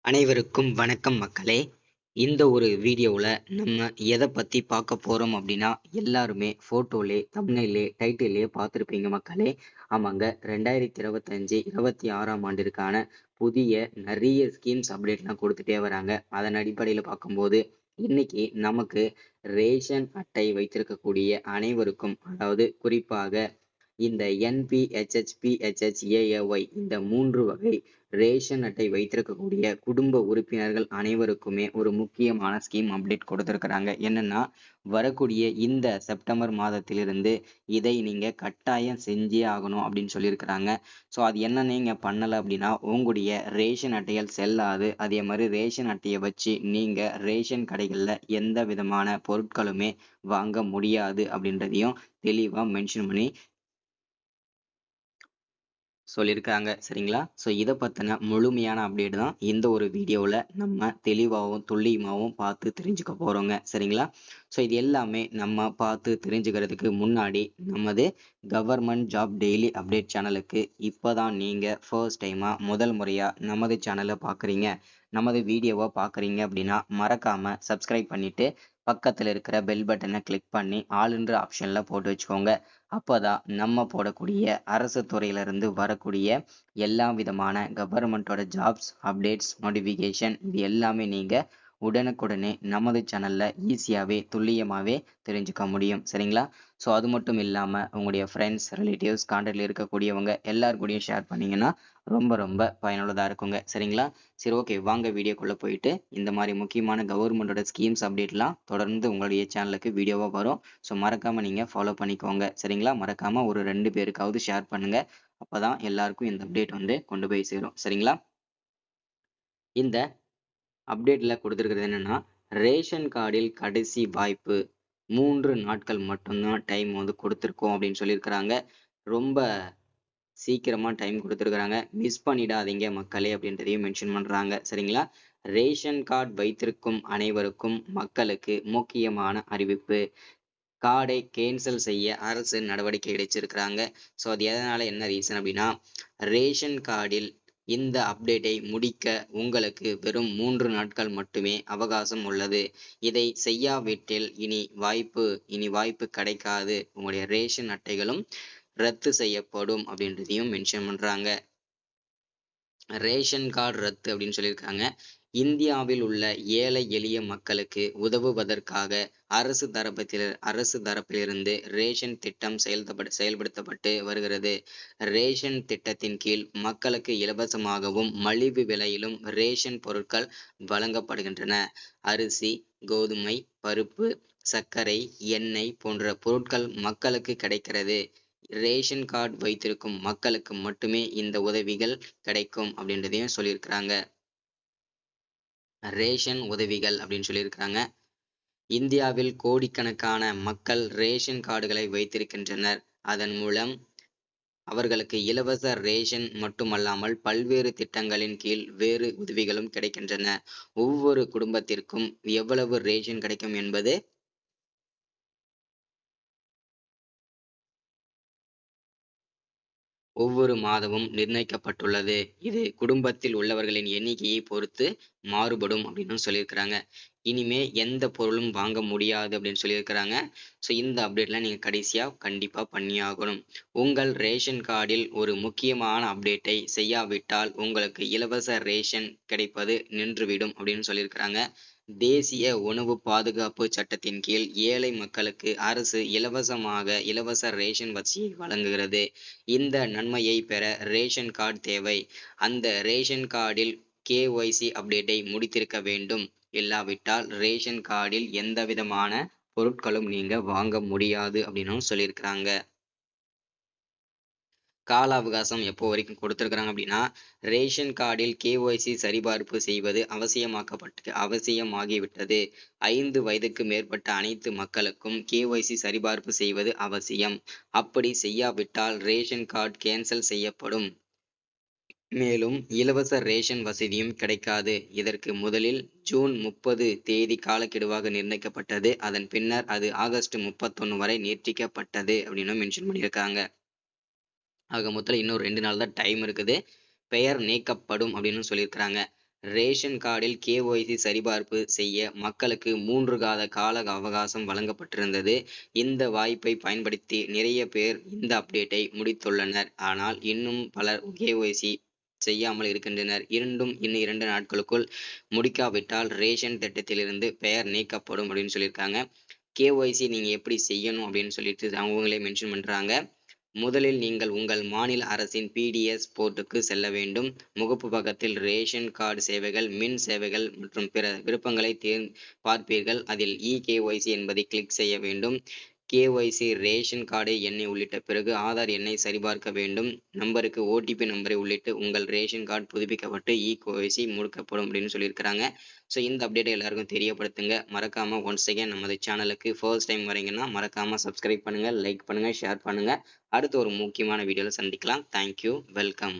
அனைவருக்கும் வணக்கம் மக்களே. இந்த ஒரு வீடியோவில் நம்ம எதை பற்றி பார்க்க போகிறோம் அப்படின்னா, எல்லாருமே ஃபோட்டோலே தம்ப்நெயிலே டைட்டிலே பார்த்துருப்பீங்க மக்களே. ஆமாங்க, 2025 26ஆம் ஆண்டிற்கான புதிய நிறைய ஸ்கீம்ஸ் அப்டேட்லாம் கொடுத்துட்டே வராங்க. அதன் அடிப்படையில் பார்க்கும்போது இன்னைக்கு நமக்கு ரேஷன் அட்டை வைத்திருக்கக்கூடிய அனைவருக்கும், அதாவது குறிப்பாக இந்த என்பிஹெச்ஹெச், இந்த 3 வகை ரேஷன் அட்டை வைத்திருக்கக்கூடிய குடும்ப உறுப்பினர்கள் அனைவருக்குமே ஒரு முக்கியமான ஸ்கீம் அப்டேட் கொடுத்துருக்குறாங்க. என்னன்னா, வரக்கூடிய இந்த செப்டம்பர் மாதத்திலிருந்து இதை நீங்க கட்டாயம் செஞ்சே ஆகணும் அப்படின்னு சொல்லியிருக்கிறாங்க. ஸோ அது என்ன நீங்க பண்ணலை அப்படின்னா உங்களுடைய ரேஷன் அட்டைகள் செல்லாது. அதே மாதிரி ரேஷன் அட்டையை வச்சு நீங்க ரேஷன் கடைகளில் எந்த விதமான பொருட்களுமே வாங்க முடியாது அப்படின்றதையும் தெளிவாக மென்ஷன் பண்ணி சொல்லியிருக்காங்க. சரிங்களா? ஸோ இதை பற்றின முழுமையான அப்டேட் தான் இந்த ஒரு வீடியோவில் நம்ம தெளிவாகவும் துல்லியமாகவும் பார்த்து தெரிஞ்சுக்க போகிறோங்க. சரிங்களா? ஸோ இது எல்லாமே நம்ம பார்த்து தெரிஞ்சுக்கிறதுக்கு முன்னாடி நமது கவர்மெண்ட் ஜாப் டெய்லி அப்டேட் சேனலுக்கு இப்போ தான் நீங்கள் ஃபர்ஸ்ட் டைமாக முதல் முறையாக நமது சேனலை பார்க்குறீங்க, நமது வீடியோவை பார்க்குறீங்க அப்படின்னா மறக்காமல் சப்ஸ்கிரைப் பண்ணிவிட்டு பக்கத்தில் இருக்கிற பெல் பட்டனை கிளிக் பண்ணி ஆளுன்ற ஆப்ஷனில் போட்டு வச்சுக்கோங்க. அப்போதான் நம்ம போடக்கூடிய அரசு துறையிலிருந்து வரக்கூடிய எல்லா விதமான கவர்மெண்ட்டோட ஜாப்ஸ் அப்டேட்ஸ் நோட்டிஃபிகேஷன் இது எல்லாமே நீங்கள் உடனுக்குடனே நமது சேனலில் ஈஸியாகவே துல்லியமாகவே தெரிஞ்சுக்க முடியும். சரிங்களா? ஸோ அது மட்டும் இல்லாமல் உங்களுடைய ஃப்ரெண்ட்ஸ் ரிலேட்டிவ்ஸ் கான்டாக்டில் இருக்கக்கூடியவங்க எல்லாருக்கூடையும் ஷேர் பண்ணிங்கன்னா ரொம்ப ரொம்ப பயனுள்ளதாக இருக்குங்க. சரிங்களா? சரி, ஓகே, வாங்க வீடியோக்குள்ளே போயிட்டு இந்த மாதிரி முக்கியமான கவர்மெண்ட்டோட ஸ்கீம்ஸ் அப்டேட்லாம் தொடர்ந்து உங்களுடைய சேனலுக்கு வீடியோவாக வரும். ஸோ மறக்காமல் நீங்கள் ஃபாலோ பண்ணிக்கோங்க. சரிங்களா? மறக்காமல் ஒரு 2 பேருக்காவது ஷேர் பண்ணுங்கள். அப்போ தான் எல்லாருக்கும் இந்த அப்டேட் கொண்டு போய் சேரும். சரிங்களா? இந்த அப்டேட்டில் கொடுத்துருக்கிறது என்னென்னா, ரேஷன் கார்டில் கடைசி வாய்ப்பு 3 நாட்கள் மட்டும்தான் டைம் கொடுத்துருக்கோம் அப்படின்னு சொல்லியிருக்கிறாங்க. ரொம்ப சீக்கிரமாக டைம் கொடுத்துருக்குறாங்க. மிஸ் பண்ணிடாதீங்க மக்களே அப்படின்றதையும் மென்ஷன் பண்ணுறாங்க. சரிங்களா? ரேஷன் கார்டு வைத்திருக்கும் அனைவருக்கும் மக்களுக்கு முக்கியமான அறிவிப்பு. கார்டை கேன்சல் செய்ய அரசு நடவடிக்கை எடுத்திருக்கிறாங்க. ஸோ அது எதனால், என்ன ரீசன் அப்படின்னா, ரேஷன் கார்டில் இந்த அப்டேட்டை முடிக்க உங்களுக்கு வெறும் 3 நாட்கள் மட்டுமே அவகாசம் உள்ளது. இதை செய்யாவிட்டில் இனி வாய்ப்பு கிடைக்காது. உங்களுடைய ரேஷன் அட்டைகளும் ரத்து செய்யப்படும் அப்படின்றதையும் மென்ஷன் பண்ணுறாங்க. ரேஷன் கார்டு ரத்து அப்படின்னு சொல்லியிருக்காங்க. இந்தியாவில் உள்ள ஏழை எளிய மக்களுக்கு உதவுவதற்காக அரசு தரப்பிலிருந்து ரேஷன் திட்டம் செயல்படுத்தப்பட்டு வருகிறது. ரேஷன் திட்டத்தின் கீழ் மக்களுக்கு இலவசமாகவும் மலிவு விலையிலும் ரேஷன் பொருட்கள் வழங்கப்படுகின்றன. அரிசி, கோதுமை, பருப்பு, சர்க்கரை, எண்ணெய் போன்ற பொருட்கள் மக்களுக்கு கிடைக்கிறது. ரேஷன் கார்டு வைத்திருக்கும் மக்களுக்கு மட்டுமே இந்த உதவிகள் கிடைக்கும் அப்படின்றதையும் சொல்லியிருக்கிறாங்க. ரேஷன் உதவிகள் அப்படின்னு சொல்லியிருக்கிறாங்க. இந்தியாவில் கோடிக்கணக்கான மக்கள் ரேஷன் கார்டுகளை வைத்திருக்கின்றனர். அதன் மூலம் அவர்களுக்கு இலவச ரேஷன் மட்டுமல்லாமல் பல்வேறு திட்டங்களின் கீழ் வேறு உதவிகளும் கிடைக்கின்றன. ஒவ்வொரு குடும்பத்திற்கும் எவ்வளவு ரேஷன் கிடைக்கும் என்பது ஒவ்வொரு மாதமும் நிர்ணயிக்கப்பட்டுள்ளது. இது குடும்பத்தில் உள்ளவர்களின் எண்ணிக்கையை பொறுத்து மாறுபடும் அப்படின்னு சொல்லியிருக்கிறாங்க. இனிமே எந்த பொருளும் வாங்க முடியாது அப்படின்னு சொல்லியிருக்கிறாங்க. ஸோ இந்த அப்டேட்லாம் நீங்கள் கடைசியாக கண்டிப்பாக பண்ணியாகணும். உங்கள் ரேஷன் கார்டில் ஒரு முக்கியமான அப்டேட்டை செய்யாவிட்டால் உங்களுக்கு இலவச ரேஷன் கிடைப்பது நின்றுவிடும் அப்படின்னு சொல்லியிருக்கிறாங்க. தேசிய உணவு பாதுகாப்பு சட்டத்தின் கீழ் ஏழை மக்களுக்கு அரசு இலவச ரேஷன் வசதியை வழங்குகிறது. இந்த நன்மையை பெற ரேஷன் கார்டு தேவை. அந்த ரேஷன் கார்டில் KYC அப்டேட்டை முடித்திருக்க வேண்டும். இல்லாவிட்டால் ரேஷன் கார்டில் எந்தவிதமான பொருட்களும் நீங்க வாங்க முடியாது அப்படின்னு சொல்லியிருக்கிறாங்க. கால அவகாசம் எப்போ வரைக்கும் கொடுத்துருக்குறாங்க அப்படின்னா, ரேஷன் கார்டில் KYC சரிபார்ப்பு செய்வது அவசியமாகிவிட்டது. 5 வயதுக்கு மேற்பட்ட அனைத்து மக்களுக்கும் KYC சரிபார்ப்பு செய்வது அவசியம். அப்படி செய்யாவிட்டால் ரேஷன் கார்டு கேன்சல் செய்யப்படும். மேலும் இலவச ரேஷன் வசதியும் கிடைக்காது. இதற்கு முதலில் ஜூன் 30 தேதி காலக்கெடுவாக நிர்ணயிக்கப்பட்டது. அதன் பின்னர் அது ஆகஸ்ட் 31 வரை நீட்டிக்கப்பட்டது அப்படின்னு மென்ஷன் பண்ணியிருக்காங்க. ஆக மொத்தம் இன்னும் 2 நாள் தான் டைம் இருக்குது. பெயர் நீக்கப்படும் அப்படின்னு சொல்லியிருக்கிறாங்க. ரேஷன் கார்டில் கேஒய்சி சரிபார்ப்பு செய்ய மக்களுக்கு 3 கால அவகாசம் வழங்கப்பட்டிருந்தது. இந்த வாய்ப்பை பயன்படுத்தி நிறைய பேர் இந்த அப்டேட்டை முடித்துள்ளனர். ஆனால் இன்னும் பலர் கேஒய்சி செய்யாமல் இருக்கின்றனர். இன்னும் 2 நாட்களுக்குள் முடிக்காவிட்டால் ரேஷன் திட்டத்திலிருந்து பெயர் நீக்கப்படும் அப்படின்னு சொல்லியிருக்காங்க. கேஒய்சி நீங்க எப்படி செய்யணும் அப்படின்னு சொல்லிட்டு அவங்களே மென்ஷன் பண்றாங்க. முதலில் நீங்கள் உங்கள் மாநில அரசின் பிடிஎஸ் போர்ட்டுக்கு செல்ல வேண்டும். முகப்பு பக்கத்தில் ரேஷன் கார்டு சேவைகள், மின் சேவைகள் மற்றும் பிற விருப்பங்களை பார்ப்பீர்கள். அதில் கேஒய்சி என்பதை கிளிக் செய்ய வேண்டும். கேஒய்சி ரேஷன் கார்டு எண்ணை உள்ளிட்ட பிறகு ஆதார் எண்ணை சரிபார்க்க வேண்டும். நம்பருக்கு ஓடிபி நம்பரை உள்ளிட்டு உங்கள் ரேஷன் கார்டு புதுப்பிக்கப்பட்டு கேஒய்சி முடிக்கப்படும் அப்படின்னு சொல்லியிருக்கிறாங்க. ஸோ இந்த அப்டேட்டை எல்லாருக்கும் தெரியப்படுத்துங்க. மறக்காம ஒன்ஸ் அகேன் நமது சேனலுக்கு ஃபர்ஸ்ட் டைம் வரீங்கன்னா மறக்காம சப்ஸ்கிரைப் பண்ணுங்க, லைக் பண்ணுங்க, ஷேர் பண்ணுங்க. அடுத்து ஒரு முக்கியமான வீடியோல சந்திக்கலாம். Thank you, welcome.